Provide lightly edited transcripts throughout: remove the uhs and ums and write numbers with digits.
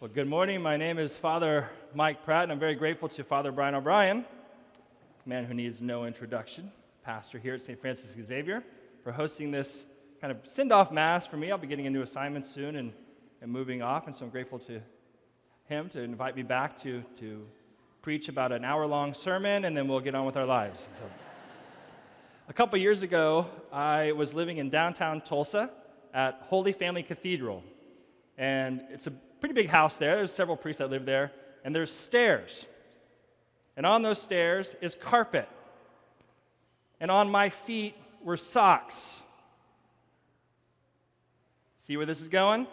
Well, good morning. My name is Father Mike Pratt, and I'm very grateful to Father Brian O'Brien, a man who needs no introduction, pastor here at St. Francis Xavier, for hosting this kind of send-off Mass for me. I'll be getting a new assignment soon and moving off, and so I'm grateful to him to invite me back to preach about an hour-long sermon, and then we'll get on with our lives. So, a couple years ago, I was living in downtown Tulsa at Holy Family Cathedral, and it's a pretty big house there. There's several priests that live there, and there's stairs. And on those stairs is carpet. And on my feet were socks. See where this is going?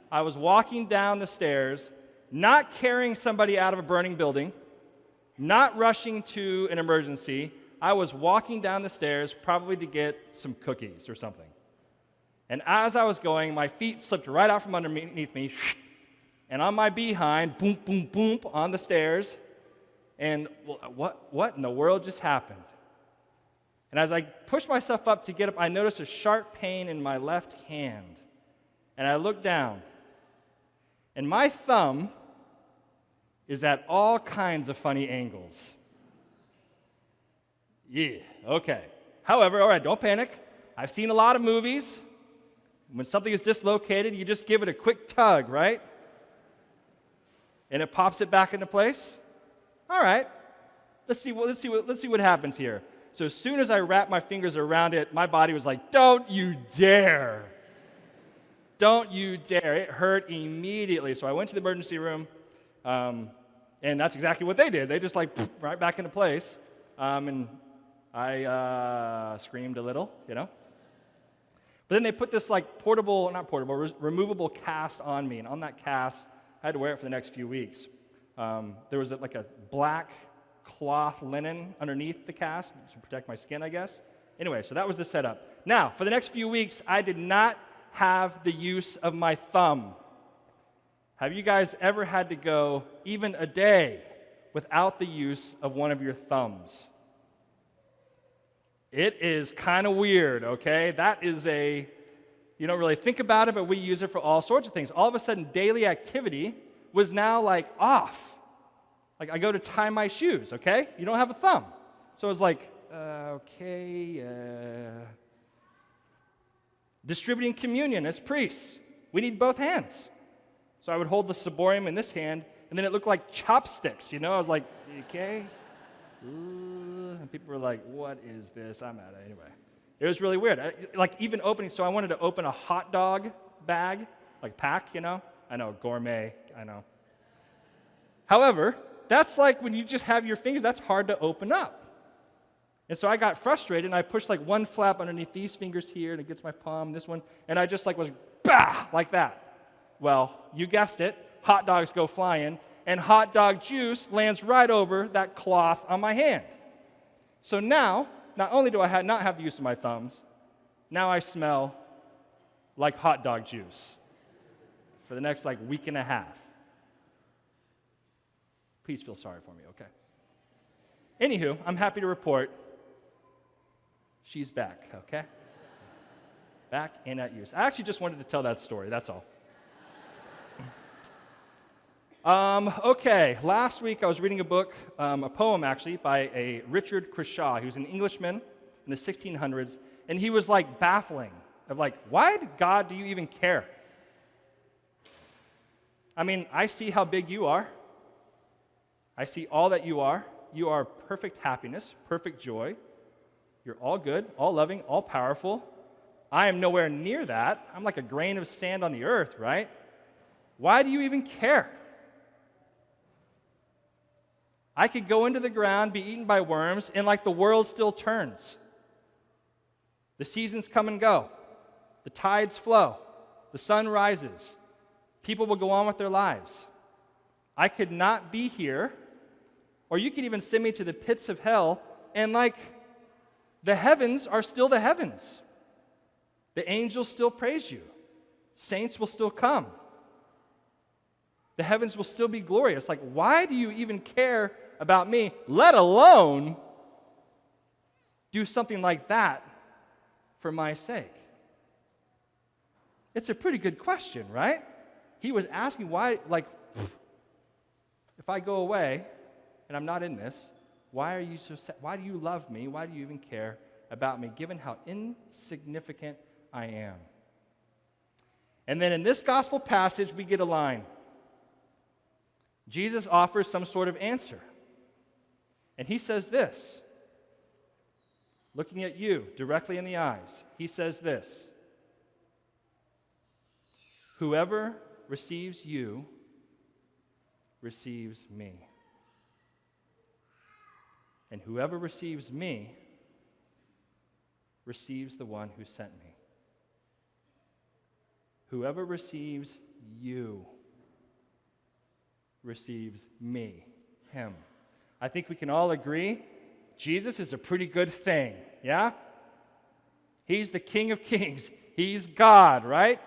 I was walking down the stairs, not carrying somebody out of a burning building, not rushing to an emergency. I was walking down the stairs probably to get some cookies or something. And as I was going, my feet slipped right out from underneath me, and on my behind, boom, boom, boom, on the stairs. And what in the world just happened? And as I pushed myself up to get up, I noticed a sharp pain in my left hand. And I looked down, and my thumb is at all kinds of funny angles. Yeah, okay. However, all right, don't panic. I've seen a lot of movies. When something is dislocated, you just give it a quick tug, right? And it pops it back into place. All right, let's see what happens here. So as soon as I wrapped my fingers around it, my body was like, "Don't you dare! Don't you dare!" It hurt immediately. So I went to the emergency room, and that's exactly what they did. They just right back into place, and I screamed a little, But then they put this removable cast on me, and on that cast, I had to wear it for the next few weeks. There was a black cloth linen underneath the cast to protect my skin, I guess. Anyway, so that was the setup. Now, for the next few weeks, I did not have the use of my thumb. Have you guys ever had to go even a day without the use of one of your thumbs? It is kind of weird, okay? That is you don't really think about it, but we use it for all sorts of things. All of a sudden, daily activity was now off. I go to tie my shoes, okay? You don't have a thumb. So it was distributing communion as priests. We need both hands. So I would hold the ciborium in this hand, and then it looked like chopsticks, I was like, okay. And people were like, "What is this?" I'm at it anyway. It was really weird. Even opening, so I wanted to open a hot dog bag, pack, I know, gourmet, I know. However, that's when you just have your fingers, that's hard to open up. And so I got frustrated, and I pushed one flap underneath these fingers here, and it gets my palm, this one, and I just was, bah, like that. Well, you guessed it, hot dogs go flying, and hot dog juice lands right over that cloth on my hand. So now, not only do I not have the use of my thumbs, now I smell like hot dog juice for the next week and a half. Please feel sorry for me, okay? Anywho, I'm happy to report she's back, okay? Back and at use. I actually just wanted to tell that story, that's all. Okay, last week I was reading a book, a poem actually, by a Richard Crashaw. He was an Englishman in the 1600s, and he was baffling of why God do you even care? I mean, I see how big you are. I see all that you are. You are perfect happiness, perfect joy. You're all good, all loving, all powerful. I am nowhere near that. I'm like a grain of sand on the earth, right? Why do you even care? I could go into the ground, be eaten by worms, and the world still turns. The seasons come and go. The tides flow. The sun rises. People will go on with their lives. I could not be here, or you could even send me to the pits of hell, and the heavens are still the heavens. The angels still praise you. Saints will still come. The heavens will still be glorious. Why do you even care about me, let alone do something like that for my sake? It's a pretty good question, right? He was asking why, like, if I go away and I'm not in this, why are you so sad? Why do you love me? Why do you even care about me, given how insignificant I am? And then in this gospel passage, we get a line. Jesus offers some sort of answer. And he says this, looking at you directly in the eyes, he says this, whoever receives you receives me. And whoever receives me receives the one who sent me. Whoever receives you receives me, him. I think we can all agree Jesus is a pretty good thing, yeah? He's the King of Kings. He's God, right?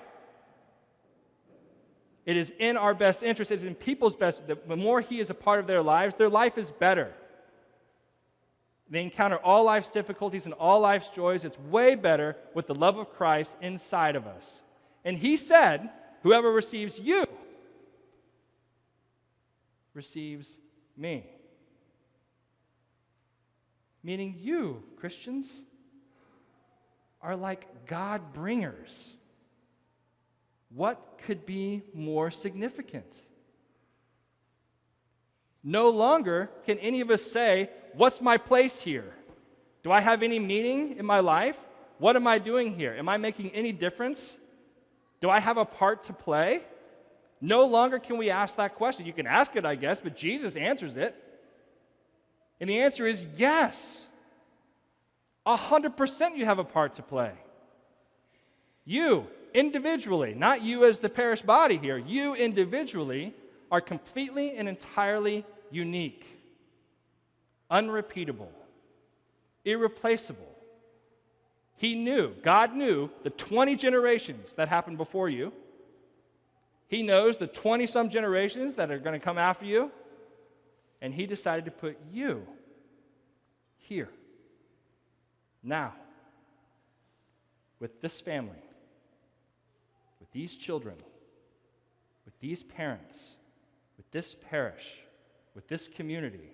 It is in our best interest. It is in people's best. The more he is a part of their life is better. They encounter all life's difficulties and all life's joys. It's way better with the love of Christ inside of us. And he said, whoever receives you receives me. Meaning you, Christians, are like God bringers. What could be more significant? No longer can any of us say, what's my place here? Do I have any meaning in my life? What am I doing here? Am I making any difference? Do I have a part to play? No longer can we ask that question. You can ask it, I guess, but Jesus answers it. And the answer is yes. 100% you have a part to play. You, individually, not you as the parish body here, you individually are completely and entirely unique, unrepeatable, irreplaceable. God knew the 20 generations that happened before you. He knows the 20-some generations that are going to come after you. And he decided to put you here, now, with this family, with these children, with these parents, with this parish, with this community,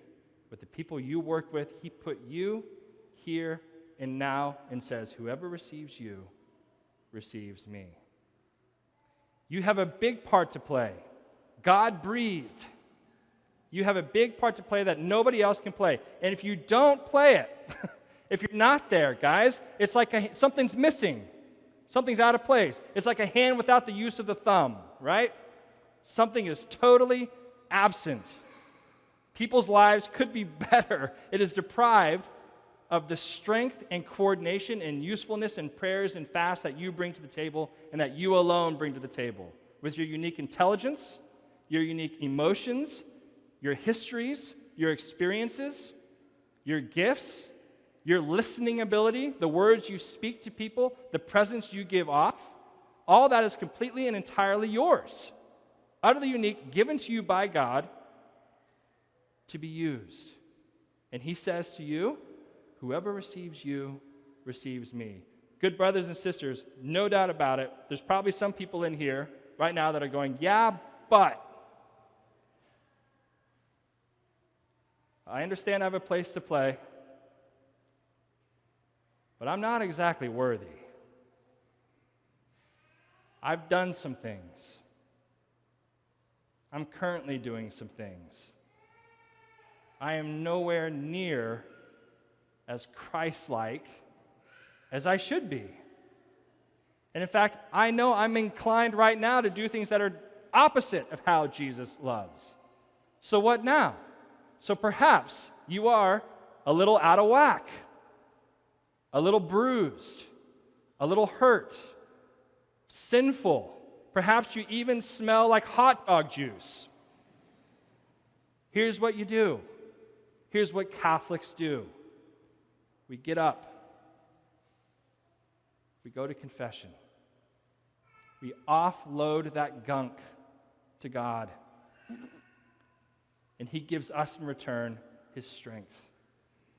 with the people you work with. He put you here and now and says, whoever receives you receives me. You have a big part to play. God breathed. You have a big part to play that nobody else can play. And if you don't play it, if you're not there, guys, it's like something's missing. Something's out of place. It's like a hand without the use of the thumb, right? Something is totally absent. People's lives could be better. It is deprived of the strength and coordination and usefulness and prayers and fasts that you bring to the table and that you alone bring to the table. With your unique intelligence, your unique emotions, your histories, your experiences, your gifts, your listening ability, the words you speak to people, the presence you give off, all that is completely and entirely yours. Utterly unique, given to you by God to be used. And he says to you, whoever receives you receives me. Good brothers and sisters, no doubt about it, there's probably some people in here right now that are going, yeah, but I understand I have a place to play, but I'm not exactly worthy. I've done some things. I'm currently doing some things. I am nowhere near as Christ-like as I should be. And in fact, I know I'm inclined right now to do things that are opposite of how Jesus loves. So what now? So perhaps you are a little out of whack, a little bruised, a little hurt, sinful. Perhaps you even smell like hot dog juice. Here's what you do. Here's what Catholics do. We get up. We go to confession. We offload that gunk to God. And he gives us in return his strength.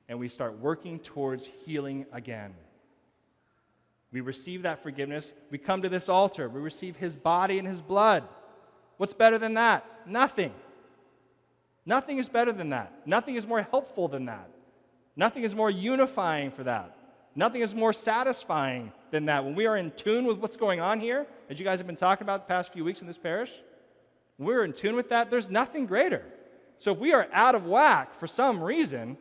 And we start working towards healing again. We receive that forgiveness. We come to this altar. We receive his body and his blood. What's better than that? Nothing. Nothing is better than that. Nothing is more helpful than that. Nothing is more unifying for that. Nothing is more satisfying than that. When we are in tune with what's going on here, as you guys have been talking about the past few weeks in this parish, when we're in tune with that, there's nothing greater. So if we are out of whack for some reason,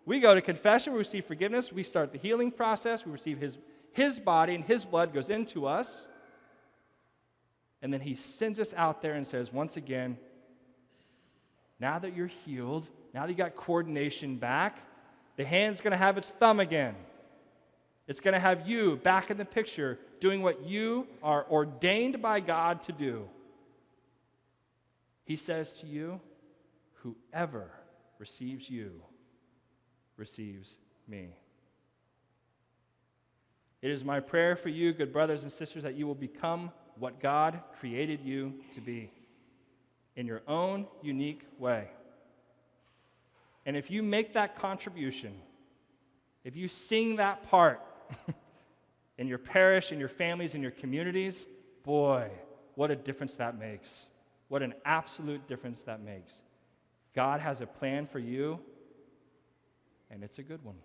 we go to confession, we receive forgiveness, we start the healing process, we receive his body and his blood goes into us, and then he sends us out there and says, once again, now that you're healed, now that you got coordination back, the hand's going to have its thumb again. It's going to have you back in the picture doing what you are ordained by God to do. He says to you, whoever receives you receives me. It is my prayer for you, good brothers and sisters, that you will become what God created you to be in your own unique way. And if you make that contribution, if you sing that part in your parish, in your families, in your communities, boy, what a difference that makes. What an absolute difference that makes. God has a plan for you, and it's a good one.